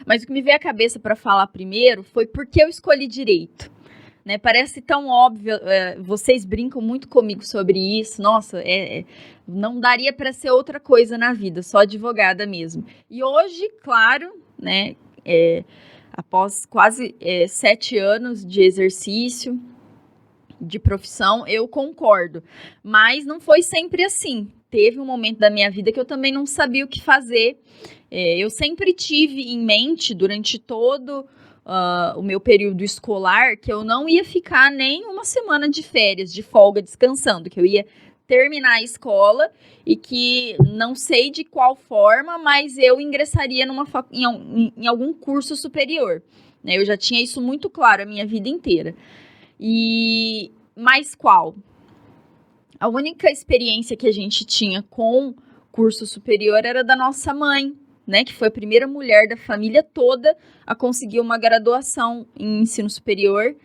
Mas o que me veio à cabeça para falar primeiro foi porque eu escolhi direito. Né? Parece tão óbvio, vocês brincam muito comigo sobre isso. Nossa, não daria para ser outra coisa na vida, só advogada mesmo. E hoje, claro, né, após quase 7 anos de exercício, de profissão, eu concordo. Mas não foi sempre assim. Teve um momento da minha vida que eu também não sabia o que fazer. Eu sempre tive em mente, durante todo o meu período escolar, que eu não ia ficar nem uma semana de férias, de folga, descansando, que eu ia terminar a escola e que não sei de qual forma, mas eu ingressaria em algum curso superior. Né? Eu já tinha isso muito claro a minha vida inteira. Mas qual? A única experiência que a gente tinha com curso superior era da nossa mãe, né, que foi a primeira mulher da família toda a conseguir uma graduação em ensino superior,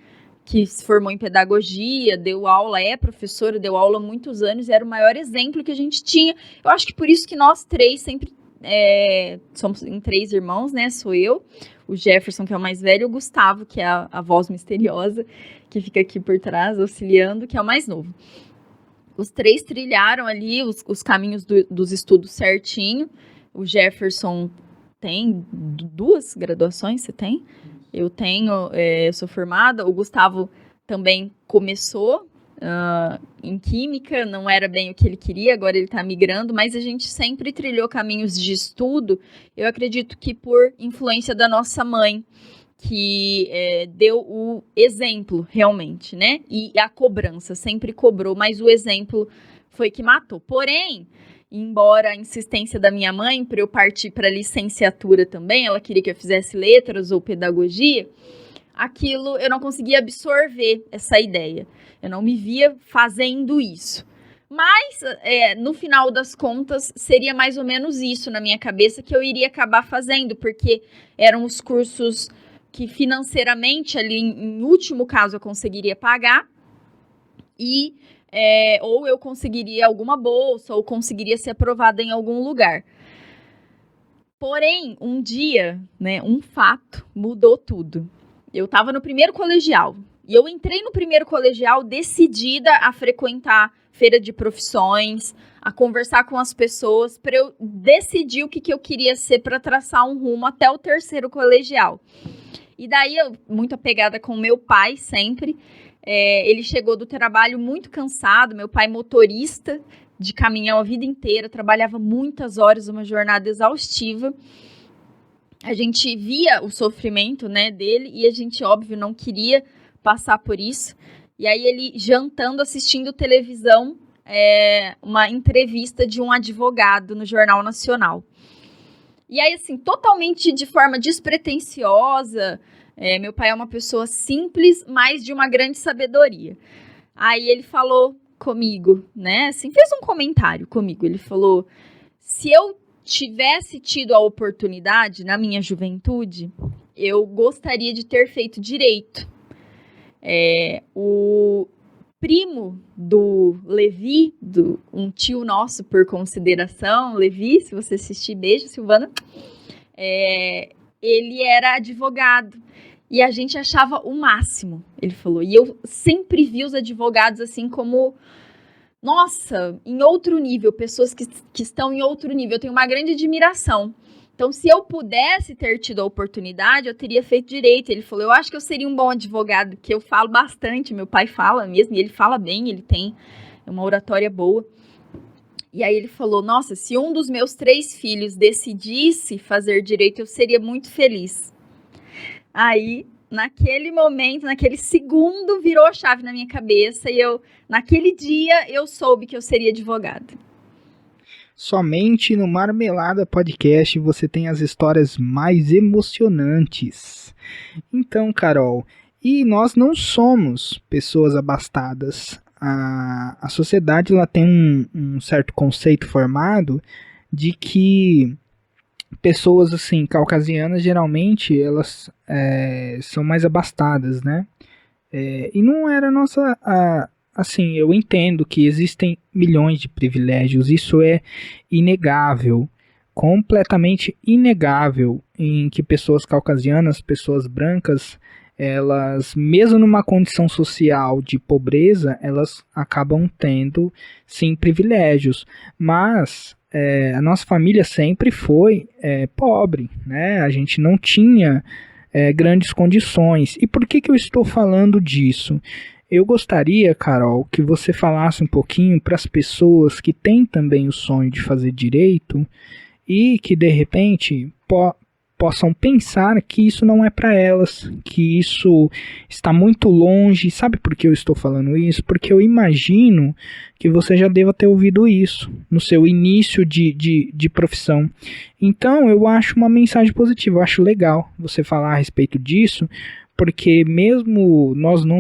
que se formou em pedagogia, deu aula, professora, deu aula há muitos anos, era o maior exemplo que a gente tinha. Eu acho que por isso que nós três sempre somos em 3 irmãos, né, sou eu, o Jefferson, que é o mais velho, e o Gustavo, que é a voz misteriosa, que fica aqui por trás, auxiliando, que é o mais novo. Os 3 trilharam ali os caminhos dos estudos certinho. O Jefferson tem 2 graduações, você tem? Eu tenho, eu sou formada. O Gustavo também começou em química, não era bem o que ele queria, agora ele está migrando, mas a gente sempre trilhou caminhos de estudo, eu acredito que por influência da nossa mãe, que deu o exemplo, realmente, né? E a cobrança, sempre cobrou, mas o exemplo foi que matou. Porém, embora a insistência da minha mãe para eu partir para licenciatura também, ela queria que eu fizesse letras ou pedagogia, aquilo eu não conseguia absorver essa ideia. Eu não me via fazendo isso. Mas, no final das contas, seria mais ou menos isso na minha cabeça que eu iria acabar fazendo, porque eram os cursos que financeiramente, ali em último caso, eu conseguiria pagar, e ou eu conseguiria alguma bolsa, ou conseguiria ser aprovada em algum lugar. Porém, um dia, né, um fato mudou tudo. Eu estava no primeiro colegial, e eu entrei no primeiro colegial decidida a frequentar feira de profissões, a conversar com as pessoas, para eu decidir o que eu queria ser para traçar um rumo até o terceiro colegial. E daí, eu, muito apegada com meu pai sempre, ele chegou do trabalho muito cansado, meu pai motorista de caminhão a vida inteira, trabalhava muitas horas, uma jornada exaustiva. A gente via o sofrimento, né, dele, e a gente, óbvio, não queria passar por isso. E aí ele jantando, assistindo televisão, uma entrevista de um advogado no Jornal Nacional. E aí, assim, totalmente de forma despretensiosa, meu pai é uma pessoa simples, mas de uma grande sabedoria. Aí ele falou comigo, né, assim, fez um comentário comigo, ele falou, se eu tivesse tido a oportunidade na minha juventude, eu gostaria de ter feito direito. O primo do Levi, um tio nosso por consideração, Levi, se você assistir, beijo, Silvana, ele era advogado e a gente achava o máximo, ele falou, e eu sempre vi os advogados assim como, nossa, em outro nível, pessoas que estão em outro nível, eu tenho uma grande admiração. Então, se eu pudesse ter tido a oportunidade, eu teria feito direito. Ele falou, eu acho que eu seria um bom advogado, que eu falo bastante, meu pai fala mesmo, e ele fala bem, ele tem uma oratória boa. E aí ele falou, nossa, se um dos meus 3 filhos decidisse fazer direito, eu seria muito feliz. Aí, naquele momento, naquele segundo, virou a chave na minha cabeça, e naquele dia, eu soube que eu seria advogada. Somente no Marmelada Podcast você tem as histórias mais emocionantes. Então, Carol, e nós não somos pessoas abastadas. A sociedade ela tem um certo conceito formado de que pessoas assim caucasianas geralmente elas são mais abastadas, né? E não era a nossa... Assim, eu entendo que existem milhões de privilégios, isso é inegável. completamente inegável em que pessoas caucasianas, pessoas brancas, elas, mesmo numa condição social de pobreza, elas acabam tendo, sim, privilégios. Mas a nossa família sempre foi pobre, né? A gente não tinha grandes condições. E por que eu estou falando disso? Eu gostaria, Carol, que você falasse um pouquinho para as pessoas que têm também o sonho de fazer direito e que, de repente, possam pensar que isso não é para elas, que isso está muito longe. Sabe por que eu estou falando isso? Porque eu imagino que você já deva ter ouvido isso no seu início de profissão. Então, eu acho uma mensagem positiva, eu acho legal você falar a respeito disso, porque mesmo nós não...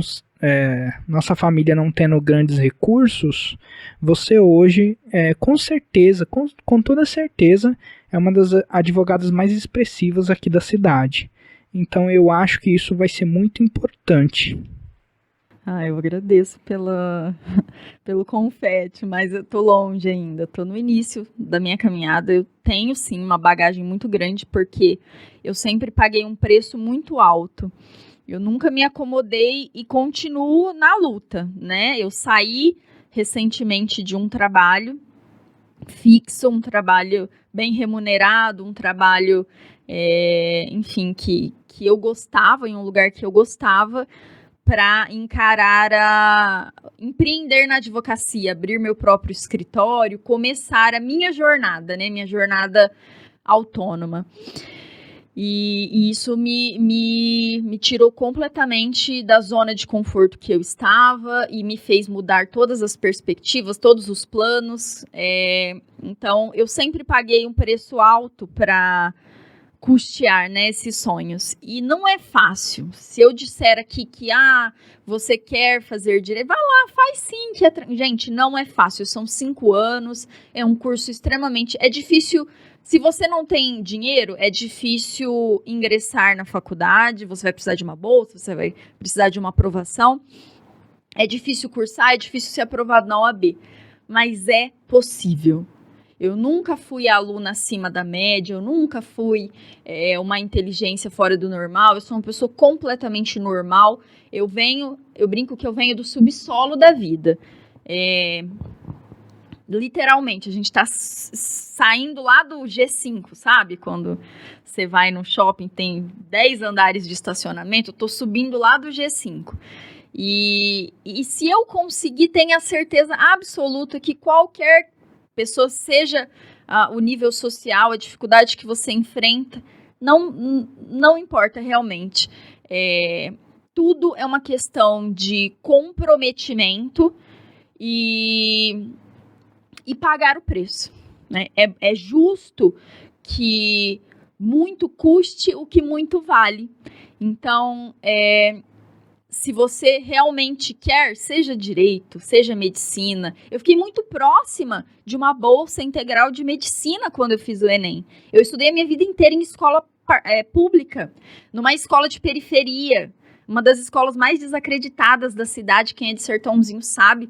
nossa família não tendo grandes recursos, você hoje, com certeza, com toda certeza, é uma das advogadas mais expressivas aqui da cidade. Então eu acho que isso vai ser muito importante. Eu agradeço pelo confete, mas eu tô longe ainda, tô no início da minha caminhada. Eu tenho sim uma bagagem muito grande, porque eu sempre paguei um preço muito alto. Eu nunca me acomodei e continuo na luta, né? Eu saí recentemente de um trabalho fixo, um trabalho bem remunerado, um trabalho, enfim, que eu gostava, em um lugar que eu gostava, para empreender na advocacia, abrir meu próprio escritório, começar a minha jornada, né? Minha jornada autônoma. E isso me tirou completamente da zona de conforto que eu estava e me fez mudar todas as perspectivas, todos os planos. Então, eu sempre paguei um preço alto para custear, né, esses sonhos. E não é fácil. Se eu disser aqui que você quer fazer direito, vai lá, faz sim. Gente, não é fácil. São 5 anos, é um curso extremamente... É difícil... Se você não tem dinheiro, é difícil ingressar na faculdade, você vai precisar de uma bolsa, você vai precisar de uma aprovação. É difícil cursar, é difícil ser aprovado na OAB, mas é possível. Eu nunca fui aluna acima da média, eu nunca fui uma inteligência fora do normal, eu sou uma pessoa completamente normal. Eu brinco que eu venho do subsolo da vida. Literalmente, a gente está saindo lá do G5, sabe? Quando você vai no shopping, tem 10 andares de estacionamento, eu estou subindo lá do G5. E se eu conseguir, tenha certeza absoluta que qualquer pessoa, seja o nível social, a dificuldade que você enfrenta, não importa realmente. Tudo é uma questão de comprometimento e pagar o preço, né? É justo que muito custe o que muito vale. Então, se você realmente quer, seja direito, seja medicina. Eu fiquei muito próxima de uma bolsa integral de medicina quando eu fiz o Enem. Eu estudei a minha vida inteira em escola pública, numa escola de periferia, uma das escolas mais desacreditadas da cidade. Quem é de Sertãozinho sabe.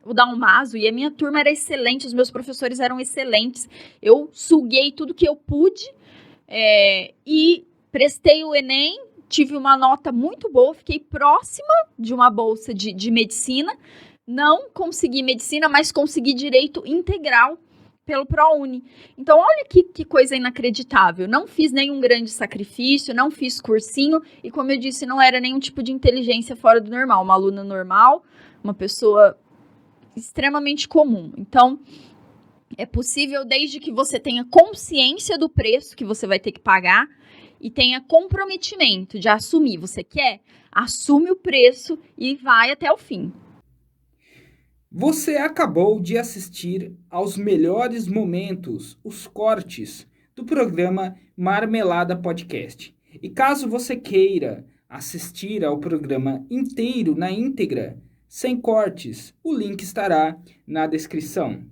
O Dalmaso, e a minha turma era excelente, os meus professores eram excelentes. Eu suguei tudo que eu pude e prestei o Enem, tive uma nota muito boa, fiquei próxima de uma bolsa de medicina. Não consegui medicina, mas consegui direito integral pelo ProUni. Então, olha que coisa inacreditável. Não fiz nenhum grande sacrifício, não fiz cursinho, e como eu disse, não era nenhum tipo de inteligência fora do normal. Uma aluna normal, uma pessoa extremamente comum. Então, é possível desde que você tenha consciência do preço que você vai ter que pagar e tenha comprometimento de assumir. Você quer? Assume o preço e vai até o fim. Você acabou de assistir aos melhores momentos, os cortes do programa Marmelada Podcast. E caso você queira assistir ao programa inteiro na íntegra, sem cortes, o link estará na descrição.